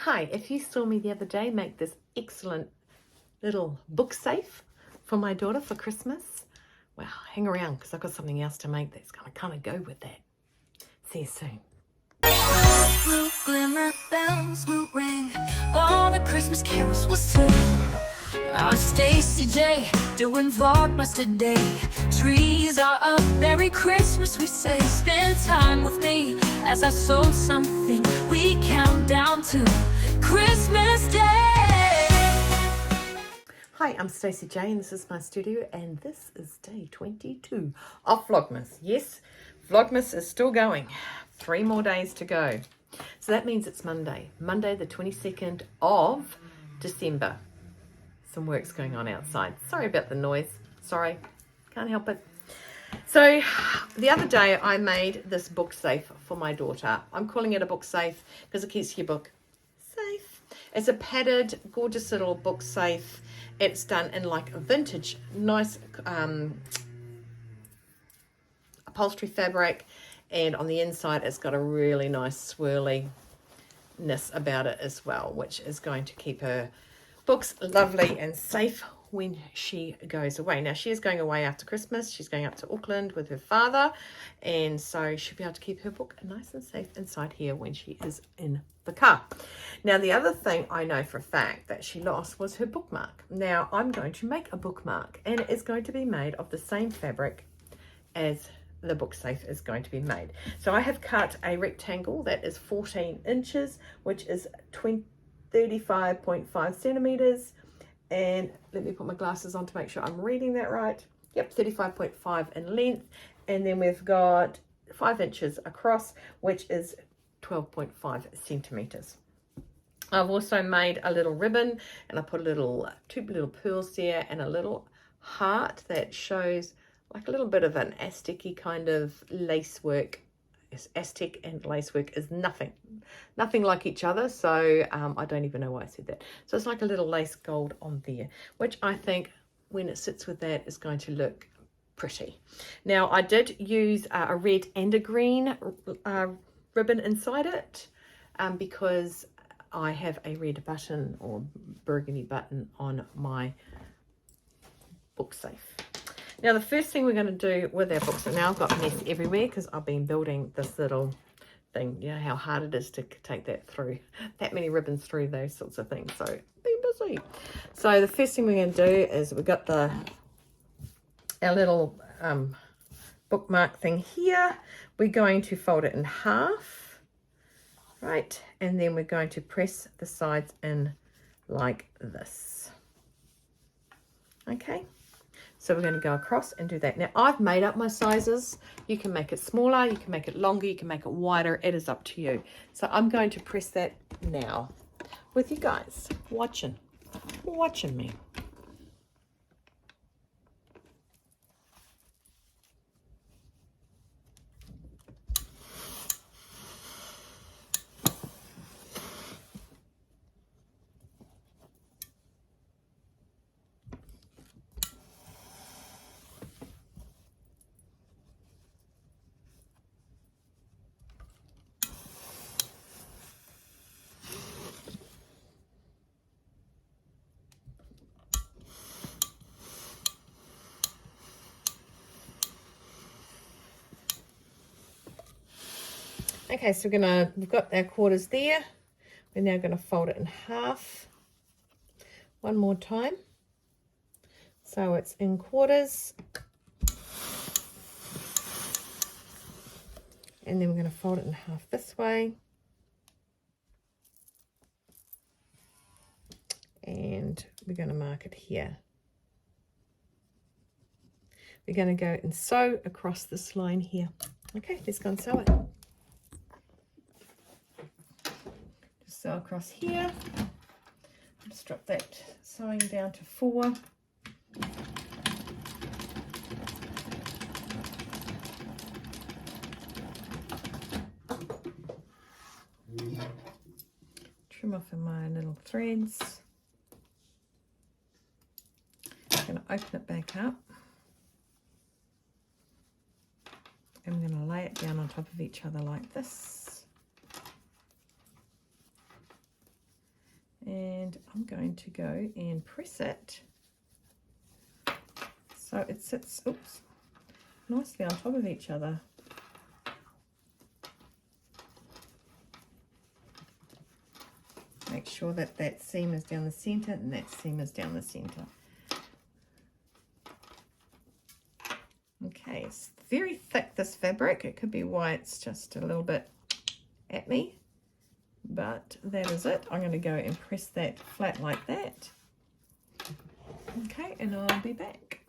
Hi, if you saw me the other day make this excellent little book safe for my daughter for Christmas, well, hang around because I've got something else to make that's going to kind of go with that. See you soon. Blue glimmer, bells will ring, all the Christmas carols will sing. I'm Stacy J, doing Vlogmas today. Trees are up, Merry Christmas we say. Spend time with me as I sew something. We count down to Christmas Day. Hi, I'm Stacy J and this is my studio and this is day 22 of Vlogmas. Yes, Vlogmas is still going. 3 more days to go. So that means it's Monday the 22nd of December. Some work's going on outside. Sorry about the noise. Sorry, can't help it. So the other day I made this book safe for my daughter. I'm calling it a book safe because it keeps your book safe. It's a padded, gorgeous little book safe. It's done in like a vintage, nice upholstery fabric, and on the inside it's got a really nice swirliness about it as well, which is going to keep her books lovely and safe when she goes away. Now she is going away after Christmas. She's going up to Auckland with her father, and so she'll be able to keep her book nice and safe inside here when she is in the car. Now the other thing I know for a fact that she lost was her bookmark. Now I'm going to make a bookmark, and it is going to be made of the same fabric as the book safe is going to be made. So I have cut a rectangle that is 14 inches, which is 35.5 centimeters, and let me put my glasses on to make sure I'm reading that right. Yep, 35.5 in length, and then we've got 5 inches across, which is 12.5 centimeters. I've also made a little ribbon, and I put two little pearls there and a little heart that shows like a little bit of an Aztec-y kind of lace work. Aztec and lace work is nothing like each other, so I don't even know why I said that. So it's like a little lace gold on there, which I think when it sits with that is going to look pretty. Now I did use a red and a green ribbon inside it because I have a red button or burgundy button on my book safe. Now the first thing we're going to do with our books, and now I've got mess everywhere because I've been building this little thing. You know how hard it is to take that through, that many ribbons through those sorts of things. So been busy. So the first thing we're going to do is we've got our little bookmark thing here. We're going to fold it in half, right? And then we're going to press the sides in like this. Okay. So we're going to go across and do that. Now I've made up my sizes. You can make it smaller, you can make it longer, you can make it wider. It is up to you. So I'm going to press that now with you guys watching me. Okay, so we've got our quarters there. We're now going to fold it in half one more time. So it's in quarters. And then we're going to fold it in half this way. And we're going to mark it here. We're going to go and sew across this line here. Okay, let's go and sew it. Just sew across here. Just drop that sewing down to 4. Trim off my little threads. I'm going to open it back up. I'm going to lay it down on top of each other like this. and I'm going to go and press it so it sits, oops, nicely on top of each other. Make sure that that seam is down the center and that seam is down the center. Okay, it's very thick, this fabric. It could be why it's just a little bit at me, but that is it. I'm going to go and press that flat like that. Okay, and I'll be back.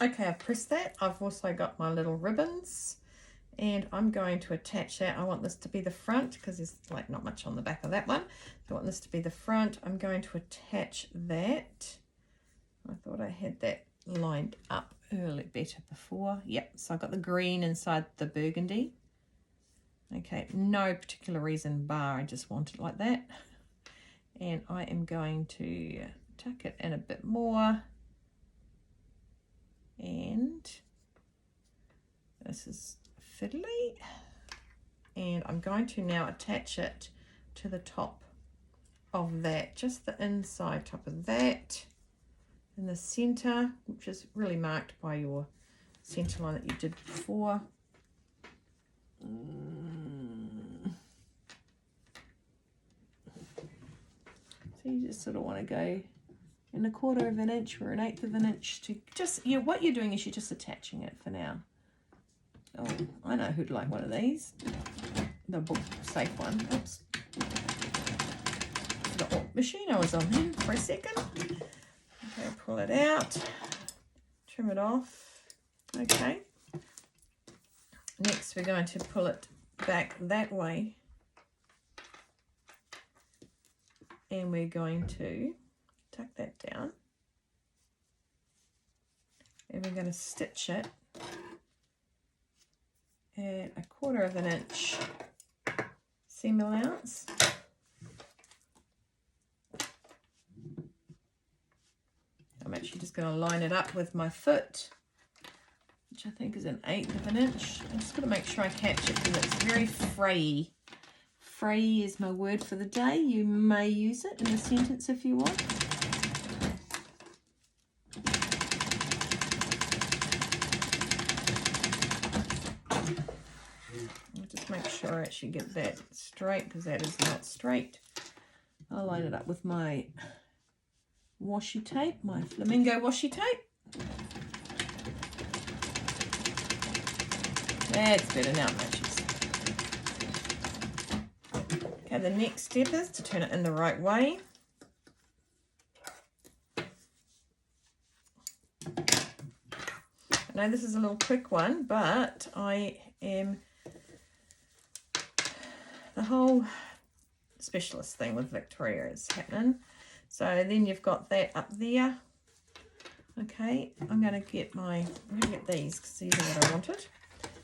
Okay, I've pressed that. I've also got my little ribbons, and I'm going to attach that. I want this to be the front because there's like not much on the back of that one. So I want this to be the front. I'm going to attach that. I thought I had that lined up better before. Yep, so I've got the green inside the burgundy. Okay, no particular reason bar, I just want it like that. And I am going to tuck it in a bit more. And this is fiddly. And I'm going to now attach it to the top of that, just the inside top of that, in the center, which is really marked by your center line that you did before. So you just sort of want to go in 1/4 of an inch or 1/8 of an inch to just, what you're doing is you're just attaching it for now. Oh, I know who'd like one of these. The book safe one. Oops. Forgot what machine I was on then for a second. Okay, pull it out. Trim it off. Okay. Next we're going to pull it back that way. And we're going to tuck that down. And we're going to stitch it at 1/4 of an inch seam allowance. I'm actually just going to line it up with my foot, which I think is 1/8 of an inch. I'm just going to make sure I catch it because it's very frayy. Frayy is my word for the day. You may use it in a sentence if you want. I'll just make sure I actually get that straight because that is not straight. I'll line it up with my washi tape, my flamingo washi tape. That's better now, matches. Okay, the next step is to turn it in the right way. I know this is a little quick one, but the whole specialist thing with Victoria is happening. So then you've got that up there. Okay, I'm going to get these because these are what I wanted.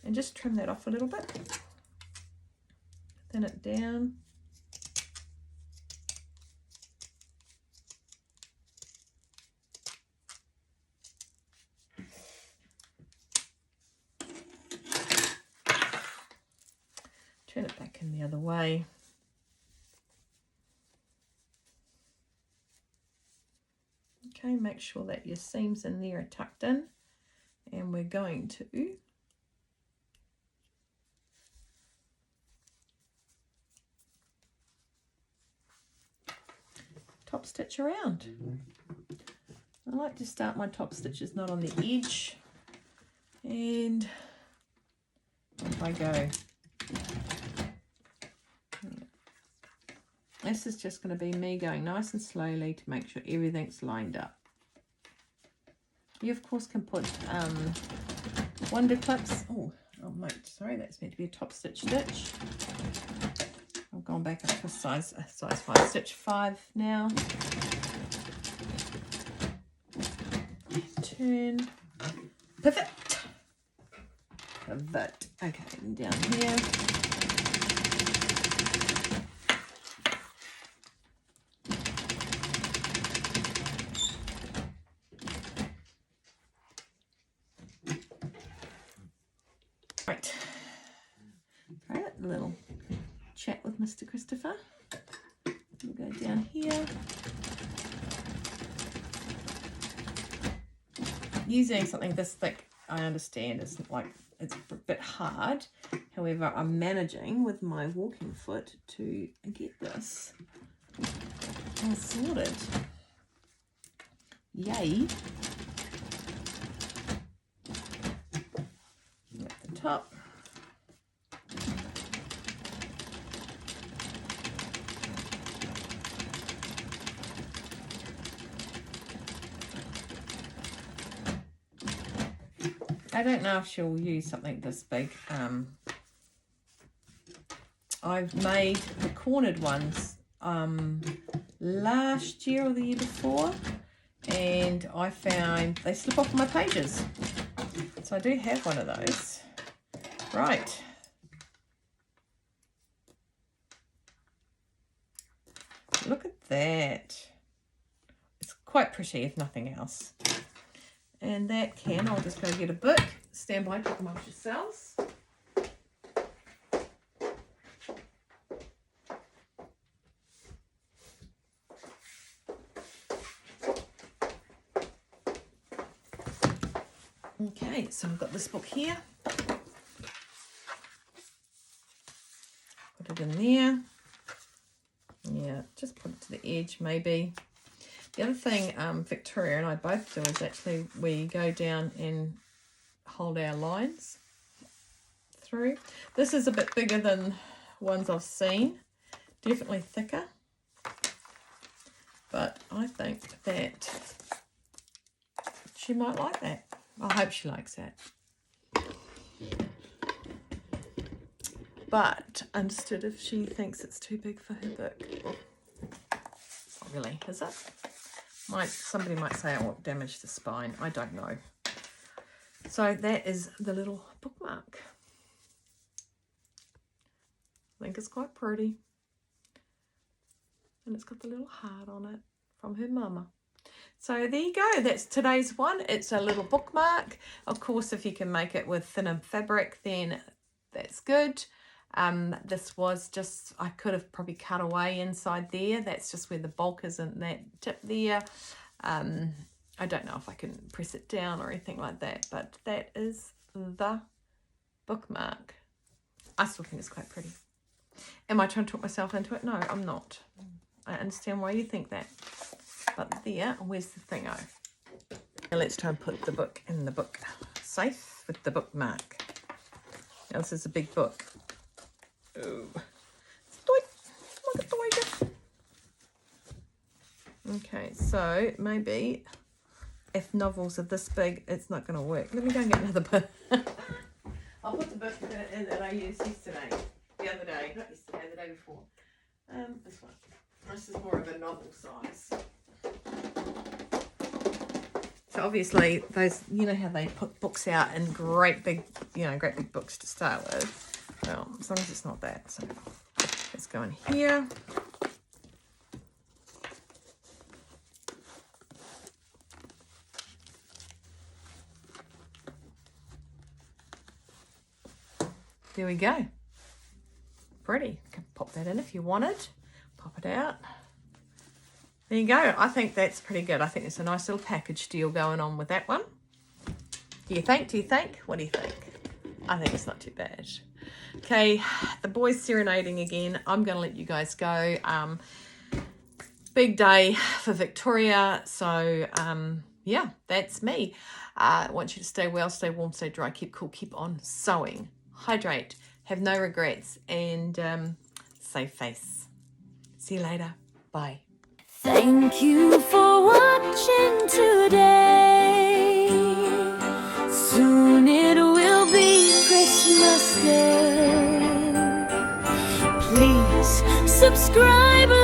And just trim that off a little bit. Thin it down. Turn it back in the other way. Okay, make sure that your seams in there are tucked in. And we're going to top stitch around. I like to start my top stitches not on the edge, and off I go. This is just going to be me going nice and slowly to make sure everything's lined up. You of course can put wonder clips. Oh mate, sorry, that's meant to be a top stitch. I've gone back up to size 5, stitch 5 now. Turn, pivot. Okay, and down here. Right. Right, a little chat with Mr. Christopher. that down here. Using something this thick, I understand, is like it's a bit hard. However, I'm managing with my walking foot to get this all sorted. Yay! At the top. I don't know if she'll use something this big. I've made the cornered ones last year or the year before, and I found they slip off my pages. So I do have one of those. Right. Look at that. It's quite pretty, if nothing else. And that can, I'll just go get a book. Stand by, check them off yourselves. Okay, so I've got this book here. Put it in there. Yeah, just put it to the edge maybe. The other thing Victoria and I both do is actually we go down and hold our lines through. This is a bit bigger than ones I've seen. Definitely thicker. But I think that she might like that. I hope she likes that. But understood if she thinks it's too big for her book. Not really, is it? Somebody might say I won't damage the spine. I don't know. So that is the little bookmark. I think it's quite pretty. And it's got the little heart on it from her mama. So there you go. That's today's one. It's a little bookmark. Of course, if you can make it with thinner fabric, then that's good. This was just, I could have probably cut away inside there. That's just where the bulk is in that tip there. I don't know if I can press it down or anything like that, but that is the bookmark. I still think it's quite pretty. Am I trying to talk myself into it? No, I'm not. I understand why you think that. But there, where's the thingo? Now let's try and put the book in the book safe with the bookmark. Now this is a big book. Oh, look at the way. Okay, so maybe if novels are this big, it's not going to work. Let me go and get another book. I'll put the book in that I used yesterday, the other day, not yesterday, the day before. This one. This is more of a novel size. So obviously those, you know how they put books out in great big books to start with. Well, as long as it's not that. So let's go in here. There we go. Pretty. You can pop that in if you want it. Pop it out. There you go. I think that's pretty good. I think there's a nice little package deal going on with that one. Do you think? What do you think? I think it's not too bad. Okay, the boys serenading again. I'm going to let you guys go. Big day for Victoria. So, yeah, that's me. I want you to stay well, stay warm, stay dry, keep cool, keep on sewing. Hydrate, have no regrets, and save face. See you later. Bye. Thank you for watching today. Soon it will be Christmas Day. Please subscribe.